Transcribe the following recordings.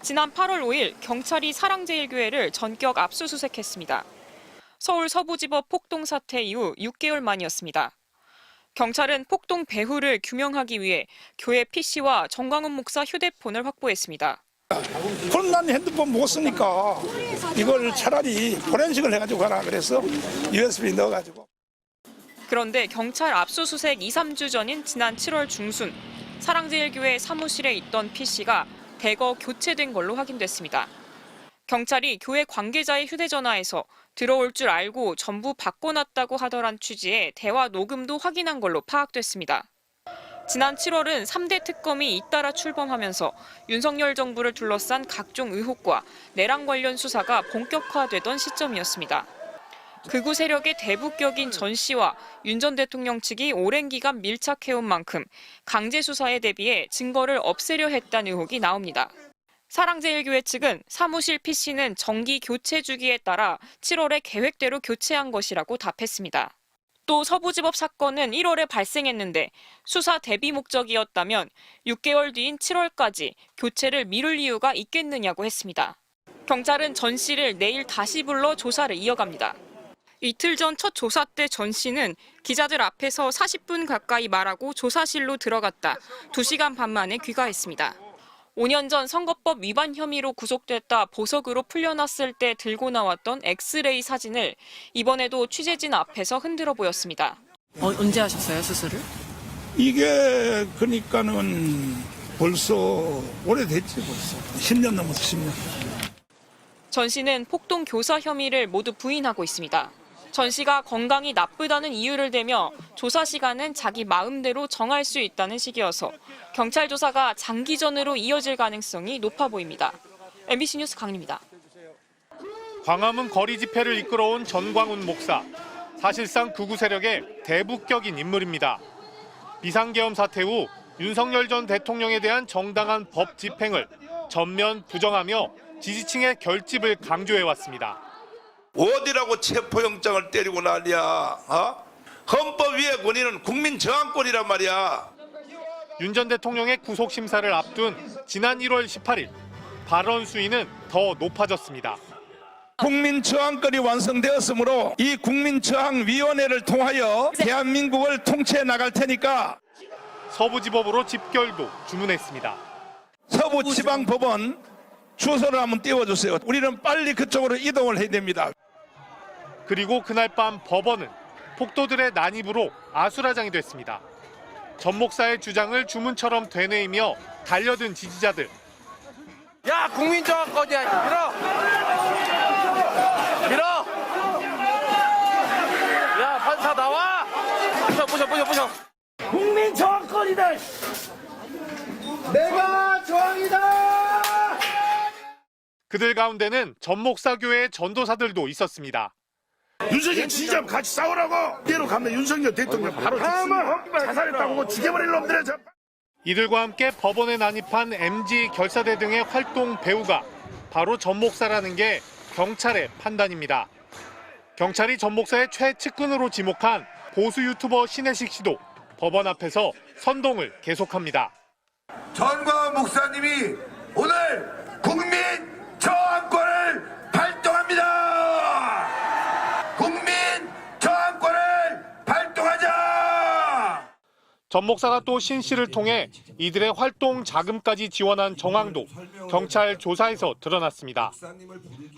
지난 8월 5일 경찰이 사랑제일교회를 전격 압수수색했습니다. 서울 서부지법 폭동 사태 이후 6개월 만이었습니다. 경찰은 폭동 배후를 규명하기 위해 교회 PC와 정광훈 목사 휴대폰을 확보했습니다. 그럼 난 핸드폰 못 쓰니까 이걸 차라리 포렌식을 해가지고 가라 그래서 USB 넣어가지고. 그런데 경찰 압수수색 2, 3주 전인 지난 7월 중순 사랑제일교회 사무실에 있던 PC가 대거 교체된 걸로 확인됐습니다. 경찰이 교회 관계자의 휴대전화에서 들어올 줄 알고 전부 바꿔놨다고 하더란 취지의 대화 녹음도 확인한 걸로 파악됐습니다. 지난 7월은 3대 특검이 잇따라 출범하면서 윤석열 정부를 둘러싼 각종 의혹과 내란 관련 수사가 본격화되던 시점이었습니다. 극우 세력의 대북격인 전 씨와 윤 전 대통령 측이 오랜 기간 밀착해온 만큼 강제 수사에 대비해 증거를 없애려 했다는 의혹이 나옵니다. 사랑제일교회 측은 사무실 PC는 정기 교체 주기에 따라 7월에 계획대로 교체한 것이라고 답했습니다. 또 서부지법 사건은 1월에 발생했는데 수사 대비 목적이었다면 6개월 뒤인 7월까지 교체를 미룰 이유가 있겠느냐고 했습니다. 경찰은 전 씨를 내일 다시 불러 조사를 이어갑니다. 이틀 전 첫 조사 때 전 씨는 기자들 앞에서 40분 가까이 말하고 조사실로 들어갔다 2시간 반 만에 귀가했습니다. 5년 전 선거법 위반 혐의로 구속됐다 보석으로 풀려났을 때 들고 나왔던 엑스레이 사진을 이번에도 취재진 앞에서 흔들어 보였습니다. 언제 하셨어요, 수술을? 이게 그러니까는 벌써 오래됐지 벌써. 10년 넘었어 10년. 전 씨는 폭동 교사 혐의를 모두 부인하고 있습니다. 전 씨가 건강이 나쁘다는 이유를 대며 조사 시간은 자기 마음대로 정할 수 있다는 식이어서 경찰 조사가 장기전으로 이어질 가능성이 높아 보입니다. MBC 뉴스 강림입니다. 광화문 거리 집회를 이끌어온 전광훈 목사. 사실상 극우 세력의 대북격인 인물입니다. 비상계엄 사태 후 윤석열 전 대통령에 대한 정당한 법 집행을 전면 부정하며 지지층의 결집을 강조해왔습니다. 어디라고 체포영장을 때리고 난리야. 헌법 위의 권위는 국민 저항권이란 말이야. 윤 전 대통령의 구속심사를 앞둔 지난 1월 18일 발언 수위는 더 높아졌습니다. 국민 저항권이 완성되었으므로 이 국민저항위원회를 통하여 대한민국을 통치해 나갈 테니까 서부지법으로 집결도 주문했습니다. 서부지방법원 주소를 한번 띄워주세요. 우리는 빨리 그쪽으로 이동을 해야 됩니다. 그리고 그날 밤 법원은 폭도들의 난입으로 아수라장이 됐습니다. 전 목사의 주장을 주문처럼 되뇌이며 달려든 지지자들. 야, 국민저항권이야. 밀어. 야, 판사 나와. 부셔. 국민저항권이다. 내가 저항이다. 그들 가운데는 전 목사 교회의 전도사들도 있었습니다. 윤석열 지지자와 같이 싸우라고. 때로 가면 윤석열 대통령 바로 자살했다고 죽여버릴 놈들의 이들과 함께 법원에 난입한 MG 결사대 등의 활동 배우가 바로 전 목사라는 게 경찰의 판단입니다. 경찰이 전 목사의 최측근으로 지목한 보수 유튜버 신혜식 씨도 법원 앞에서 선동을 계속합니다. 전광훈 목사님이 오늘 국민 저항권을 발동합니다. 국민 저항권을 발동하자. 전 목사가 또 신 씨를 통해 이들의 활동 자금까지 지원한 정황도 경찰 조사에서 드러났습니다.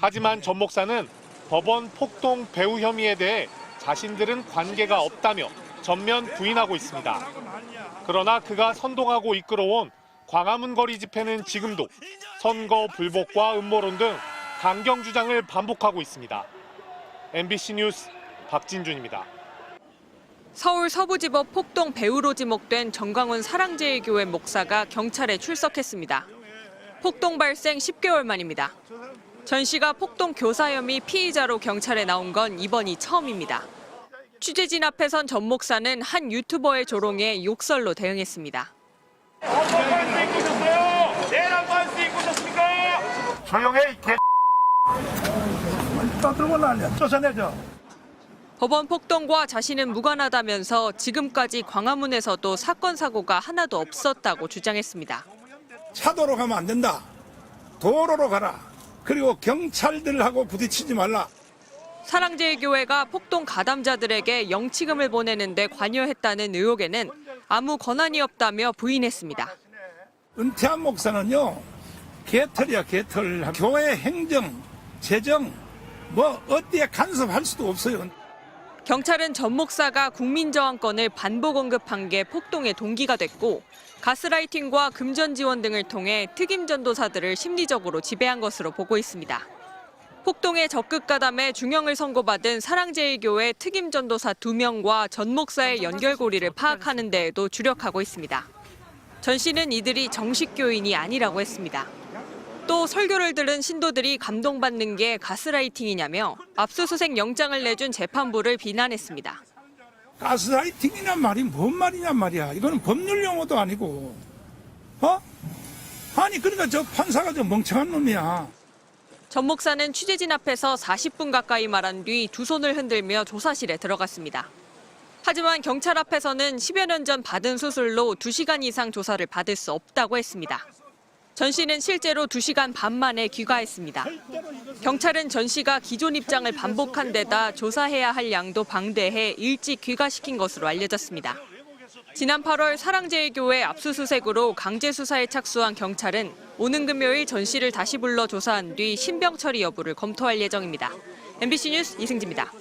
하지만 전 목사는 법원 폭동 배후 혐의에 대해 자신들은 관계가 없다며 전면 부인하고 있습니다. 그러나 그가 선동하고 이끌어온 광화문 거리 집회는 지금도 선거 불복과 음모론 등 강경 주장을 반복하고 있습니다. MBC 뉴스 박진준입니다. 서울 서부지법 폭동 배후로 지목된 정광훈 사랑제일교회 목사가 경찰에 출석했습니다. 폭동 발생 10개월 만입니다. 전 씨가 폭동 교사 혐의 피의자로 경찰에 나온 건 이번이 처음입니다. 취재진 앞에 선 전 목사는 한 유튜버의 조롱에 욕설로 대응했습니다. 조용해 이 개. 떠들고 난리야. 쫓아내죠. 법원 폭동과 자신은 무관하다면서 지금까지 광화문에서도 사건 사고가 하나도 없었다고 주장했습니다. 차도로 가면 안 된다. 도로로 가라. 그리고 경찰들하고 부딪히지 말라. 사랑제일교회가 폭동 가담자들에게 영치금을 보내는 데 관여했다는 의혹에는 아무 권한이 없다며 부인했습니다. 은퇴한 목사는요, 개털이야, 개털. 교회 행정, 재정, 뭐 어디에 간섭할 수도 없어요. 경찰은 전 목사가 국민저항권을 반복 언급한 게 폭동의 동기가 됐고 가스라이팅과 금전 지원 등을 통해 특임 전도사들을 심리적으로 지배한 것으로 보고 있습니다. 폭동에 적극 가담해 중형을 선고받은 사랑제일교회 특임 전도사 2명과 전 목사의 연결고리를 파악하는 데에도 주력하고 있습니다. 전 씨는 이들이 정식 교인이 아니라고 했습니다. 또 설교를 들은 신도들이 감동받는 게 가스라이팅이냐며 압수수색 영장을 내준 재판부를 비난했습니다. 가스라이팅이란 말이 뭔 말이냔 말이야. 이거는 법률 용어도 아니고. 아니 그러니까 저 판사가 저 멍청한 놈이야. 전 목사는 취재진 앞에서 40분 가까이 말한 뒤 두 손을 흔들며 조사실에 들어갔습니다. 하지만 경찰 앞에서는 10여 년 전 받은 수술로 2시간 이상 조사를 받을 수 없다고 했습니다. 전 씨는 실제로 2시간 반 만에 귀가했습니다. 경찰은 전 씨가 기존 입장을 반복한 데다 조사해야 할 양도 방대해 일찍 귀가시킨 것으로 알려졌습니다. 지난 8월 사랑제일교회 압수수색으로 강제 수사에 착수한 경찰은 오는 금요일 전 씨를 다시 불러 조사한 뒤 신병 처리 여부를 검토할 예정입니다. MBC 뉴스 이승지입니다.